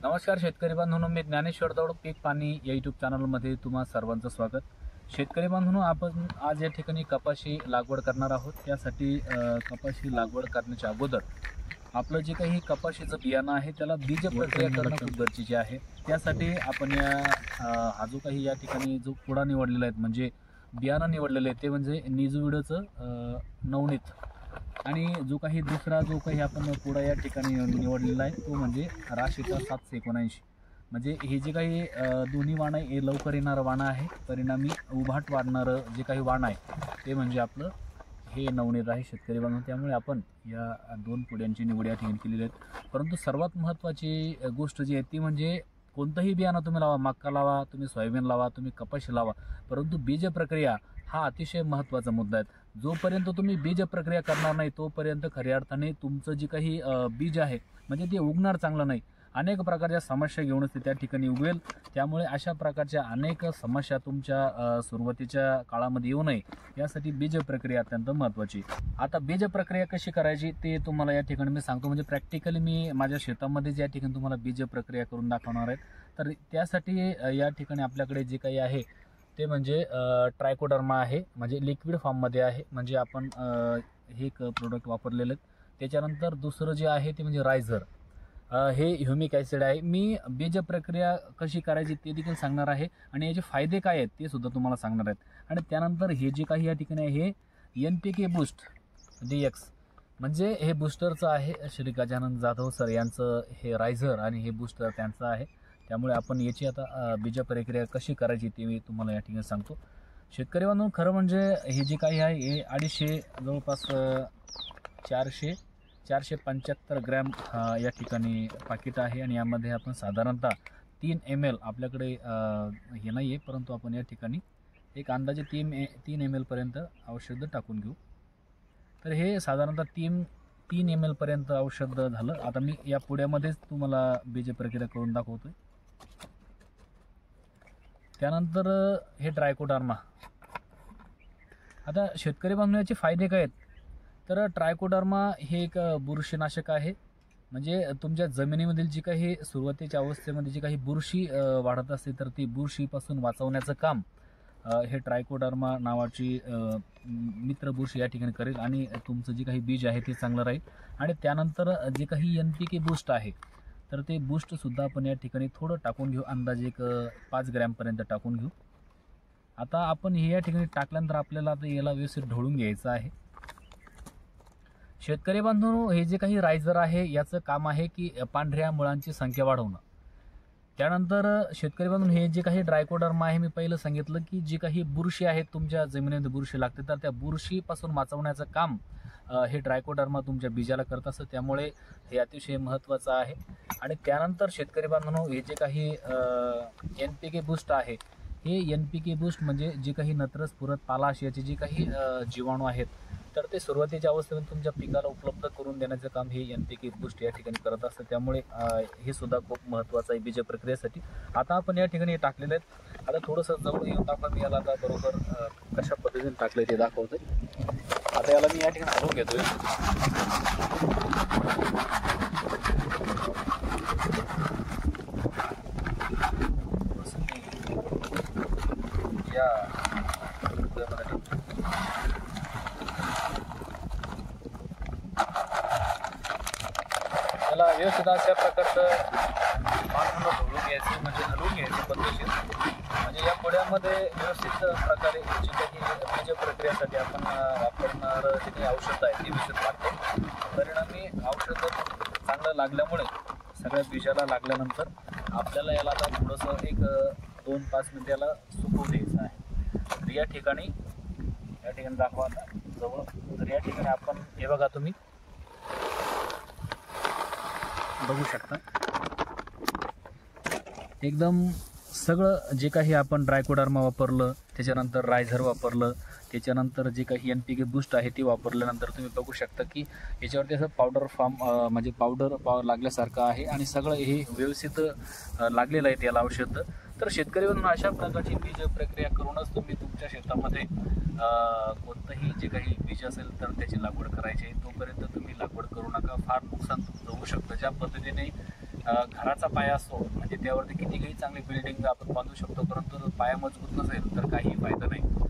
नमस्कार शेतकरी बांधवांनो, मी ज्ञानेश्वर दौड पीक पाणी या यूट्यूब चॅनलमध्ये तुम्हा सर्वांचं स्वागत. शेतकरी बांधवांनो, आपण आज या ठिकाणी कपाशी लागवड करणार आहोत. त्यासाठी कपाशी लागवड करण्याच्या अगोदर आपलं जे काही कपाशीचं बियाणं आहे त्याला बीज प्रक्रिया करणं खूप गरजेचे आहे. त्यासाठी आपण हा जो काही या ठिकाणी जो पुडा निवडलेला आहे म्हणजे बियाणं निवडलेलं आहे ते म्हणजे निजविडचं नवनीत, आणि जो काही आपण पुढा या ठिकाणी निवडलेला आहे तो म्हणजे राशीचा 779. म्हणजे हे जे काही दोन्ही वाण आहे हे लवकर येणारं वाण आहे. परिणामी उभाट वाढणारं जे काही वाण आहे ते म्हणजे आपलं हे नवनीत आहे शेतकरी बांधव. त्यामुळे आपण या दोन पुड्यांची निवड या ठिकाणी केलेली आहे. परंतु सर्वात महत्त्वाची गोष्ट जी आहे ती म्हणजे कोणतंही बियाणं तुम्ही लावा, मक्का लावा, तुम्ही सोयाबीन लावा, तुम्ही कपाशी लावा, परंतु बीज प्रक्रिया हा अतिशय महत्त्वाचा मुद्दा आहे. जोपर्यंत तुम्ही बीज प्रक्रिया करणार नाही तोपर्यंत खऱ्या अर्थाने तुमचं जे काही बीज आहे म्हणजे ते उगणार चांगलं नाही. अनेक प्रकारच्या समस्या घेऊनच ते त्या ठिकाणी उगवेल. त्यामुळे अशा प्रकारच्या अनेक समस्या तुमच्या सुरुवातीच्या काळामध्ये येऊ नये यासाठी बीज प्रक्रिया अत्यंत महत्त्वाची. आता बीज प्रक्रिया कशी करायची ते तुम्हाला या ठिकाणी मी सांगतो. म्हणजे प्रॅक्टिकली मी माझ्या शेतामध्ये या ठिकाणी तुम्हाला बीज प्रक्रिया करून दाखवणार आहे. तर त्यासाठी या ठिकाणी आपल्याकडे जे काही आहे ते म्हणजे ट्रायकोडर्मा आहे, म्हणजे लिक्विड फॉर्ममध्ये आहे. म्हणजे आपण हे एक प्रोडक्ट वापरलेलं आहे. त्याच्यानंतर दुसरं जे आहे ते म्हणजे रायझर, हे ह्युमिक ॲसिड आहे. मी बीज प्रक्रिया कशी करायची ते देखील सांगणार आहे आणि याचे फायदे काय आहेत ते सुद्धा तुम्हाला सांगणार आहेत. आणि त्यानंतर हे जे काही या ठिकाणी आहे हे NPK बूस्ट DX, म्हणजे हे बूस्टरचं आहे. श्री गजानन जाधव सर यांचं हे रायझर आणि हे बूस्टर त्यांचं आहे. त्यामुळे आपण याची आता बीज प्रक्रिया कशी करायची ते मी तुम्हाला या ठिकाणी सांगतो. शेतकरी बांधव, खरं म्हणजे हे जे काही आहे हे 250 जवळपास 475 ग्रॅम या ठिकाणी पाकिट आहे. आणि यामध्ये आपण साधारणतः 3 ml आपल्याकडे हे नाही आहे, परंतु आपण या ठिकाणी एक अंदाजे 3 ml पर्यंत औषध टाकून घेऊ. तर हे साधारणतः 3 ml पर्यंत औषध झालं. आता मी या पुड्यामध्येच तुम्हाला बीज प्रक्रिया करून दाखवतोय. त्यानंतर हे ट्रायकोडर्मा. आता शेतकरी बांधवांचे फायदे काय आहेत तर ट्रायकोडर्मा हे एक बुरशीनाशक आहे. म्हणजे तुमच्या जमिनीमधील जी काही सुरुवातीच्या अवस्थेमध्ये जी काही बुरशी वाढत असते तर ती बुरशीपासून वाचवण्याचं काम हे ट्रायकोडर्मा नावाची मित्र बुरशी या ठिकाणी करेल आणि तुमचं जे काही बीज आहे ते चांगलं राहील. आणि त्यानंतर जे काही NPK बूस्ट आहे तर ते बूस्टसुद्धा आपण या ठिकाणी थोडं टाकून घेऊ, अंदाजे एक 5 ग्रॅमपर्यंत टाकून घेऊ. आता आपण हे या ठिकाणी टाकल्यानंतर आपल्याला आता याला व्यवस्थित ढवळून घ्यायचं आहे. शेतकरी बांधवांनो, हे जे काही रायझर आहे याचं काम आहे की पांढऱ्या मुळांची संख्या वाढवणं. त्यानंतर शेतकरी बांधवांनो, हे जे काही ट्रायकोडर्मा आहे मी पहिलं सांगितलं की जी काही बुरशी आहे तुमच्या जमिनीमध्ये बुरशी लागते तर त्या बुरशीपासून वाचवण्याचं काम हे ट्रायकोडर्मा तुमच्या बीजाला करत असतं. त्यामुळे हे अतिशय महत्त्वाचं आहे. आणि त्यानंतर शेतकरी बांधवांनो, हे जे काही NPK बूस्ट आहे हे NPK बूस्ट म्हणजे जे काही नत्रस पुरत पालाश याचे जे काही जीवाणू आहेत तर ते सुरुवातीच्या अवस्थेमध्ये तुमच्या पिकाला उपलब्ध करून देण्याचं काम हे NPK बूस्ट या ठिकाणी करत असतं. त्यामुळे हे सुद्धा खूप महत्त्वाचं आहे बीज प्रक्रियेसाठी. आता आपण या ठिकाणी टाकलेले आहेत. आता थोडंसं जवळ येऊन दाखवा, मी याला आता बरोबर कशा पद्धतीने टाकलं ते दाखवतोय. आता याला मी या ठिकाणी हलवून घेतोय. त्याला व्यवस्थित अशा प्रकारचं पाण्याला ढवळून घ्यायचं, म्हणजे हलवून घ्यायचं पद्धतशीर. म्हणजे या पुड्यामध्ये व्यवस्थित प्रकारे जी काही बीज प्रक्रियेसाठी आपण वापरणार जे काही औषध आहे ते व्यवस्थित लागतं. परिणामी औषध चांगलं लागल्यामुळे सगळ्या बीजाला लागल्यानंतर आपल्याला याला आता थोडंसं एक 2-5 मिनिट याला सुकवून द्यायचं आहे. तर या ठिकाणी दाखवा आता जवळ. तर या ठिकाणी आपण हे बघा, तुम्ही बघू शकता एकदम सगळं जे काही आपण ट्रायकोडर्मा वापरलं, त्याच्यानंतर रायझर वापरलं, त्याच्यानंतर जे काही NPK बूस्ट आहे ते वापरल्यानंतर तुम्ही बघू शकता की याच्यावरती असं पावडर फॉर्म म्हणजे पावडर लागल्यासारखं आहे आणि सगळं हे व्यवस्थित लागलेलं आहे त्याला औषध. तर शेतकरी म्हणून अशा प्रकारची बीज प्रक्रिया करूनच तुम्ही तुमच्या शेतामध्ये कोणतंही जे काही बीज असेल तर त्याची लागवड करायची. तोपर्यंत तुम्ही लागवड करू नका, फार नुकसान तुमचं होऊ शकतं. ज्या पद्धतीने घराचा पाया असतो म्हणजे त्यावरती किती काही चांगली बिल्डिंग आपण बांधू शकतो, परंतु जर पाया मजबूत नसेल तर काही फायदा नाही.